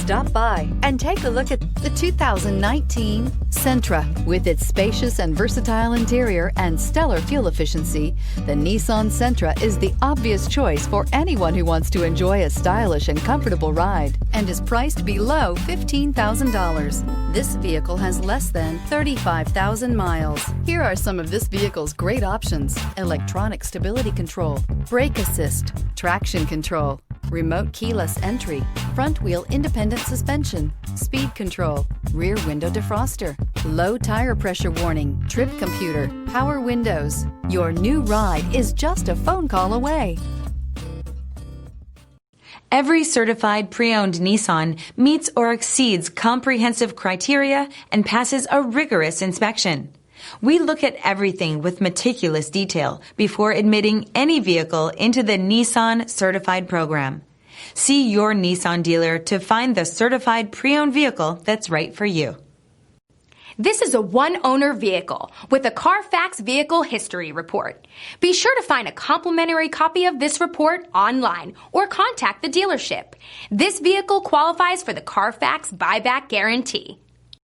Stop by and take a look at the 2019 Sentra. With its spacious and versatile interior and stellar fuel efficiency, the Nissan Sentra is the obvious choice for anyone who wants to enjoy a stylish and comfortable ride and is priced below $15,000. This vehicle has less than 35,000 miles. Here are some of this vehicle's great options: electronic stability control, brake assist, traction control, remote keyless entry, front wheel independent suspension, speed control, rear window defroster, low tire pressure warning, trip computer, power windows. Your new ride is just a phone call away. Every certified pre-owned Nissan meets or exceeds comprehensive criteria and passes a rigorous inspection. We look at everything with meticulous detail before admitting any vehicle into the Nissan Certified program. See your Nissan dealer to find the certified pre-owned vehicle that's right for you. This is a one-owner vehicle with a Carfax Vehicle History Report. Be sure to find a complimentary copy of this report online or contact the dealership. This vehicle qualifies for the Carfax Buyback Guarantee.